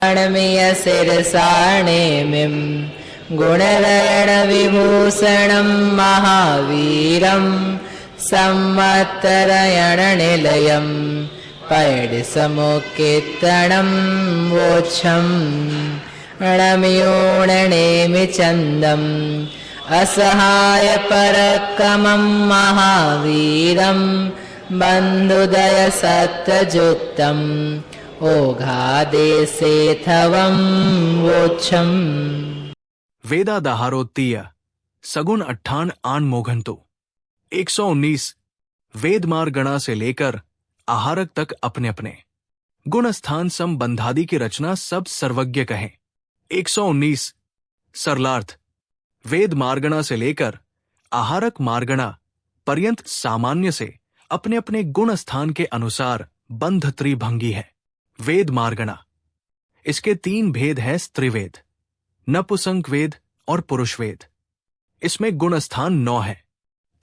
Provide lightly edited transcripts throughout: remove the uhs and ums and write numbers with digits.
णमियशिरसाणेमिं गुणधरणविभूषणं महावीरं संवत्तरयणनिलयं पैडिसमुक्कीर्तनं वोच्छं णमियोणनेमि चन्दम् असहायपरक्रमं महावीरं बन्धुदयसत्तजुक्तम् ओघादेशेथवं वोच्छम्। वेदादाहारोत्तीय सगुण अट्ठान आन मोघंतु 119 वेदमार गणा से लेकर आहारक तक अपने अपने गुण स्थान संबंधादि की रचना सब सर्वज्ञ कहें। 119 सरलार्थ वेद मार्गणा से लेकर आहारक मार्गणा पर्यंत सामान्य से अपने अपने गुण स्थान के अनुसार बंध त्रिभंगी है। वेद मार्गणा इसके 3 भेद हैं, स्त्रीवेद, नपुंसक वेद और पुरुष वेद। इसमें गुण स्थान 9 है।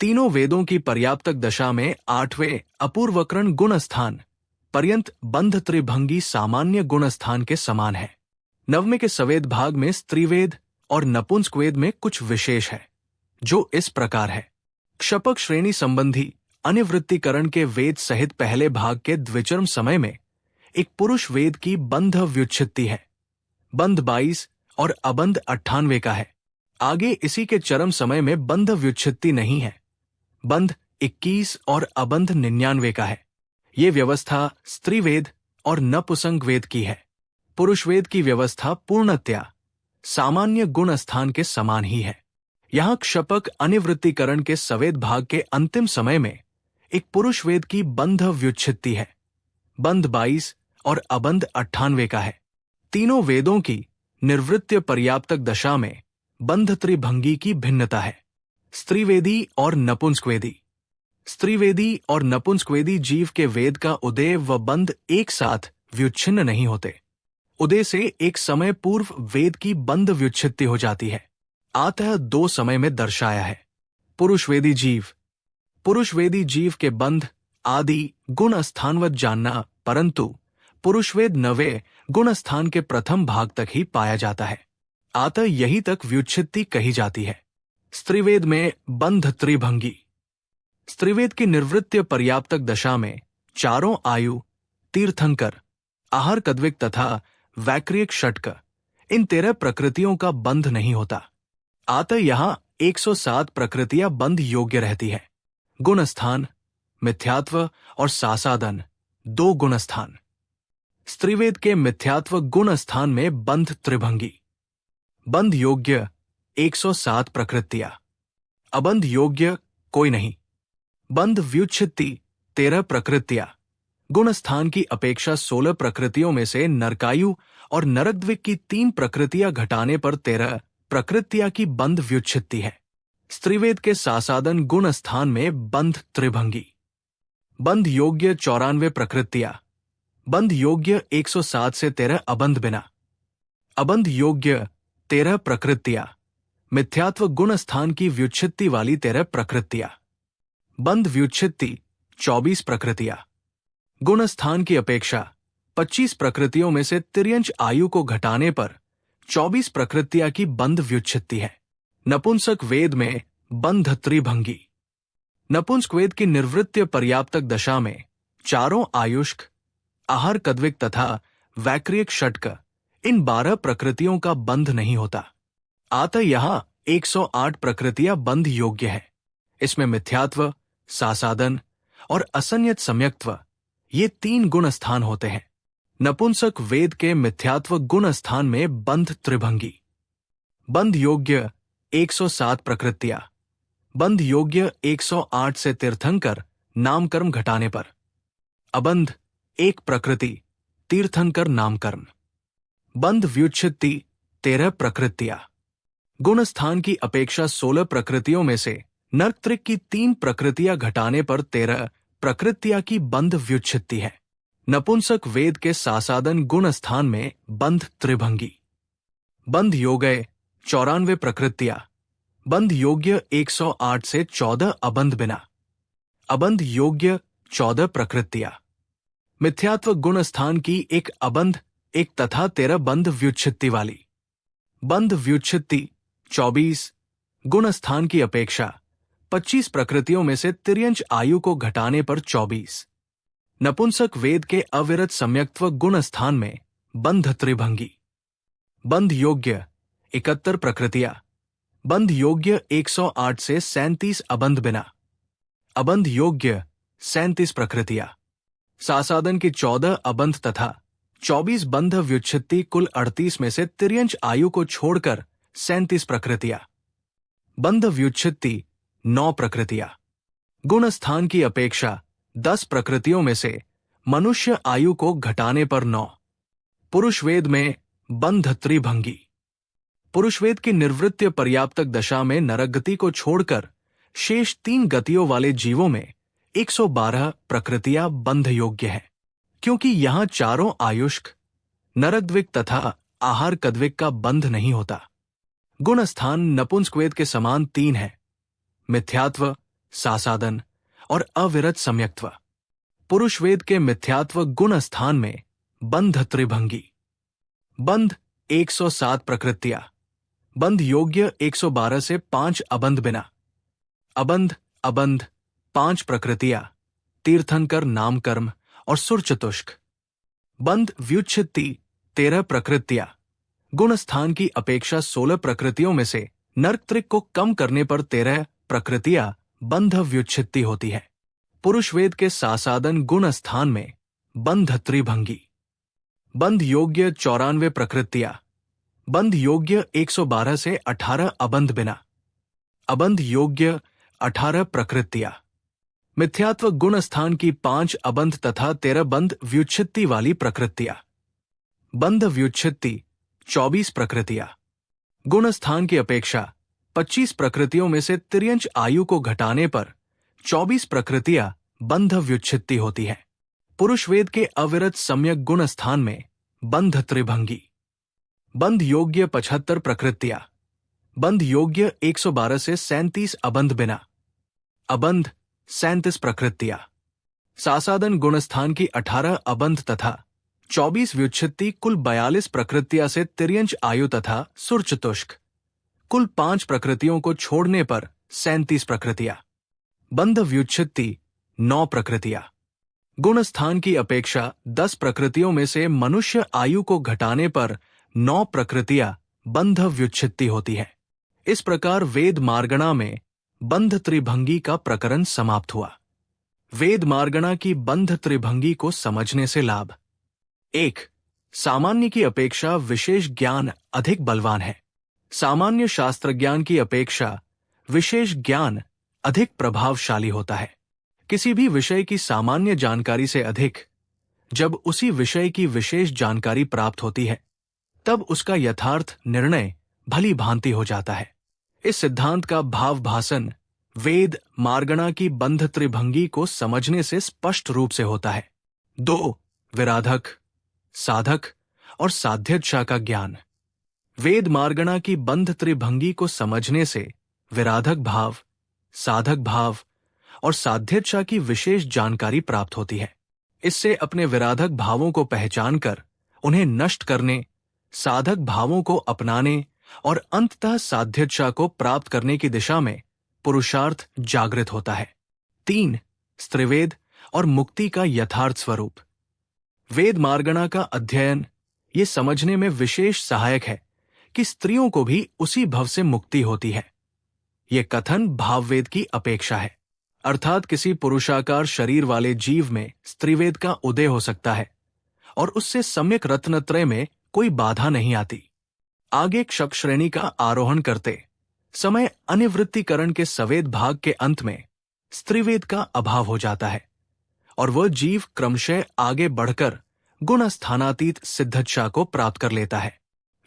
तीनों वेदों की पर्याप्तक दशा में 8वें अपूर्वकरण गुण स्थान पर्यंत बंध त्रिभंगी सामान्य गुण स्थान के समान है। 9वें के सवेद भाग में स्त्रीवेद और नपुंसक वेद में कुछ विशेष है, जो इस प्रकार है। क्षपक श्रेणी संबंधी अनिवृत्तिकरण के वेद सहित पहले भाग के द्विचरम समय में एक पुरुष वेद की बंध व्युच्छित्ति है। बंध 22 और अबंध 98 का है। आगे इसी के चरम समय में बंध व्युच्छित्ति नहीं है। बंध 21 और अबंध 99 का है। ये व्यवस्था स्त्रीवेद और नपुंसक वेद की है। पुरुष वेद की व्यवस्था पूर्णतया सामान्य गुण स्थान के समान ही है। यहाँ क्षपक अनिवृत्तिकरण के सवेद भाग के अंतिम समय में एक पुरुष वेद की बंध व्युच्छित्ति है। बंध 22 और अबंध 98 का है। तीनों वेदों की निर्वृत्य पर्याप्तक दशा में बंध त्रिभंगी की भिन्नता है। स्त्रीवेदी और नपुंसकवेदी। स्त्रीवेदी और नपुंसकवेदी जीव के वेद का उदय व बंध एक साथ व्युच्छिन्न नहीं होते। उदय से एक समय पूर्व वेद की बंध व्युच्छित्ति हो जाती है। अतः 2 समय में दर्शाया है। पुरुषवेदी जीव। पुरुषवेदी जीव के बंध आदि गुण स्थानवत जानना, परंतु पुरुषवेद 9वें गुण स्थान के प्रथम भाग तक ही पाया जाता है। अतः यही तक व्युच्छित्ति कही जाती है। स्त्रीवेद में बंध त्रिभंगी। स्त्रीवेद की निर्वृत्य पर्याप्तक दशा में चारों आयु, तीर्थंकर, आहार कद्विक तथा वैक्रियक षटक इन 13 प्रकृतियों का बंध नहीं होता। अतः यहां 107 प्रकृतियां बंध योग्य रहती है। गुणस्थान, मिथ्यात्व और सासादन 2 गुणस्थान। स्त्रीवेद के मिथ्यात्व गुण स्थान में बंध त्रिभंगी। बंध योग्य 107 प्रकृतियां, अबंध योग्य कोई नहीं। बंध व्युच्छित्ति 13 प्रकृतियां। गुण स्थान की अपेक्षा 16 प्रकृतियों में से नरकायु और नरकद्विक की 3 प्रकृतियां घटाने पर 13 प्रकृतियां की बंध व्युच्छित्ति है। स्त्रीवेद के सासादन गुण स्थान में बंध त्रिभंगी। बंध योग्य 94 प्रकृतियां। बंध योग्य 107 से 13 अबंध बिना। अबंध योग्य 13 प्रकृतियां। मिथ्यात्व गुण स्थान की व्युच्छित्ति वाली 13 प्रकृतियां। बंध व्युच्छित्ति 24 प्रकृतियां। गुण स्थान की अपेक्षा 25 प्रकृतियों में से तिर्यंच आयु को घटाने पर 24 प्रकृतियां की बंध व्युच्छित्ति है। नपुंसक वेद में बंध त्रिभंगी। नपुंसक वेद की निर्वृत्य पर्याप्तक दशा में चारों आयुष्क, आहार कद्विक तथा वैक्रियक षटक इन 12 प्रकृतियों का बंध नहीं होता। अतः यहां 108 प्रकृतियां बंध योग्य है। इसमें मिथ्यात्व, सासादन और असंयत सम्यक्त्व ये 3 गुण स्थान होते हैं। नपुंसक वेद के मिथ्यात्व गुण स्थान में बंध त्रिभंगी। बंध योग्य 107 प्रकृतियां। बंध योग्य 108 से तीर्थंकर, नामकर्म घटाने पर। अबंध 1 प्रकृति, तीर्थंकर, नामकर्म। बंध व्युच्छित्ति 13 प्रकृतियां। गुण स्थान की अपेक्षा 16 प्रकृतियों में से नरकत्रिक की 3 प्रकृतियां घटाने पर 13 प्रकृतियां की बंध व्युच्छित्ति है। नपुंसक वेद के सासादन गुण स्थान में बंध त्रिभंगी। बंध योग्य 94 प्रकृतियां। बंध योग्य 108 से 14 अबंध बिना। अबंध योग्य 14 प्रकृतियां। मिथ्यात्व गुण स्थान की एक अबंध एक तथा 13 बंध व्युत्पत्ति वाली। बंध व्युत्पत्ति 24 गुण स्थान की अपेक्षा 25 प्रकृतियों में से तिर्यंच आयु को घटाने पर 24। नपुंसक वेद के अविरत सम्यक्त्व गुण स्थान में बंध त्रिभंगी। बंध योग्य 71 प्रकृतियां। बंध योग्य 108 से 37 अबंध बिना। अबंध योग्य 37 प्रकृतियां। सासादन की 14 अबंध तथा 24 बंध व्युत्पत्ति कुल 38 में से तिर्यंच आयु को छोड़कर 37 प्रकृतियां। बंध व्युत्पत्ति 9 प्रकृतियां। गुण स्थान की अपेक्षा 10 प्रकृतियों में से मनुष्य आयु को घटाने पर 9। पुरुष वेद में बंध त्रिभंगी। पुरुष वेद की निर्वृत्य पर्याप्तक दशा में नरक गति को छोड़कर शेष 3 गतियों वाले जीवों में 112 प्रकृतियां बंध योग्य हैं, क्योंकि यहां चारों आयुष्क नरकद्विक तथा आहार कद्विक का बंध नहीं होता। गुण स्थान नपुंसक वेद के समान 3 है: मिथ्यात्व, सासादन और अविरत सम्यक्त्व। पुरुष वेद के मिथ्यात्व गुण स्थान में बंध त्रिभंगी। बंध 107 प्रकृतियां। बंध योग्य 112 से 5 अबंध बिना। अबंध अबंध 5 प्रकृतियां: तीर्थंकर, नामकर्म और सुरचतुष्क। बंध व्युत्पत्ति 13 प्रकृतियां। गुण स्थान की अपेक्षा 16 प्रकृतियों में से नरक को कम करने पर 13 प्रकृतियां बंध व्युत्पत्ति होती है। पुरुष वेद के सासादन गुण स्थान में बंध त्रिभंगी। बंध योग्य 94 प्रकृतियां। बंध योग्य 112 से 18 अबंध बिना। अबंध योग्य 18 प्रकृतियां। मिथ्यात्व गुण स्थान की 5 अबंध तथा 13 बंध व्युत्पत्ति वाली प्रकृतियां। बंध व्युत्पत्ति 24 प्रकृतियां। गुण स्थान की अपेक्षा 25 प्रकृतियों में से तिर्यंच आयु को घटाने पर 24 प्रकृतियां बंध व्युत्पत्ति होती है। पुरुष वेद के अविरत सम्यक गुण स्थान में बंध त्रिभंगी। बंध योग्य 75 प्रकृतियां। बंध योग्य 112 से 37 अबंध बिना। अबंध 37 प्रकृतियां। सासादन गुण स्थान की 18 अबंध तथा 24 व्युत्पत्ति कुल 42 प्रकृतियां से तिर्यंच आयु तथा सुरचतुष्क कुल 5 प्रकृतियों को छोड़ने पर 37 प्रकृतियां। बंध व्युत्पत्ति 9 प्रकृतियां। गुण स्थान की अपेक्षा 10 प्रकृतियों में से मनुष्य आयु को घटाने पर 9 प्रकृतियां बंध व्युत्पत्ति होती है। इस प्रकार वेद मार्गणा में बंध त्रिभंगी का प्रकरण समाप्त हुआ। वेद मार्गणा की बंध त्रिभंगी को समझने से लाभ: 1. सामान्य की अपेक्षा विशेष ज्ञान अधिक बलवान है। सामान्य शास्त्र ज्ञान की अपेक्षा विशेष ज्ञान अधिक प्रभावशाली होता है। किसी भी विषय की सामान्य जानकारी से अधिक जब उसी विषय की विशेष जानकारी प्राप्त होती है, तब उसका यथार्थ निर्णय भली भांति हो जाता है। इस सिद्धांत का भावभासन वेद मार्गणा की बंध त्रिभंगी को समझने से स्पष्ट रूप से होता है। 2. विराधक, साधक और साध्यच्छा का ज्ञान। वेद मार्गणा की बंध त्रिभंगी को समझने से विराधक भाव, साधक भाव और साध्यच्छा की विशेष जानकारी प्राप्त होती है। इससे अपने विराधक भावों को पहचानकर उन्हें नष्ट करने, साधक भावों को अपनाने और अंततः साध्यच्छा को प्राप्त करने की दिशा में पुरुषार्थ जागृत होता है। 3. स्त्रीवेद और मुक्ति का यथार्थ स्वरूप। वेद मार्गणा का अध्ययन ये समझने में विशेष सहायक है कि स्त्रियों को भी उसी भव से मुक्ति होती है। ये कथन भाववेद की अपेक्षा है, अर्थात किसी पुरुषाकार शरीर वाले जीव में स्त्रीवेद का उदय हो सकता है और उससे सम्यक रत्नत्रय में कोई बाधा नहीं आती। आगे क्षक श्रेणी का आरोहण करते समय अनिवृत्तिकरण के सवेद भाग के अंत में स्त्रीवेद का अभाव हो जाता है और वह जीव क्रमशः आगे बढ़कर गुण स्थानातीत सिद्धच्छा को प्राप्त कर लेता है।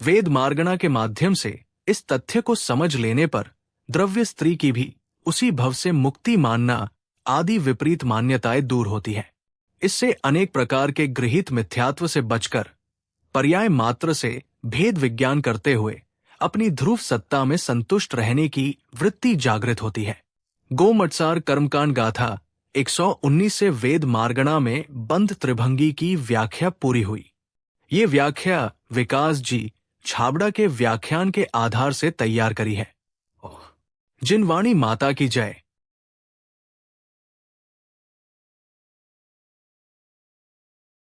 वेद मार्गणा के माध्यम से इस तथ्य को समझ लेने पर द्रव्य स्त्री की भी उसी भव से मुक्ति मानना आदि विपरीत मान्यताएं दूर होती है। इससे अनेक प्रकार के गृहीत मिथ्यात्व से बचकर पर्याय मात्र से भेद विज्ञान करते हुए अपनी ध्रुव सत्ता में संतुष्ट रहने की वृत्ति जागृत होती है। गोमटसार कर्मकांड गाथा 119 से वेद मार्गणा में बंध त्रिभंगी की व्याख्या पूरी हुई। ये व्याख्या विकास जी छाबड़ा के व्याख्यान के आधार से तैयार करी है। जिन वाणी माता की जय।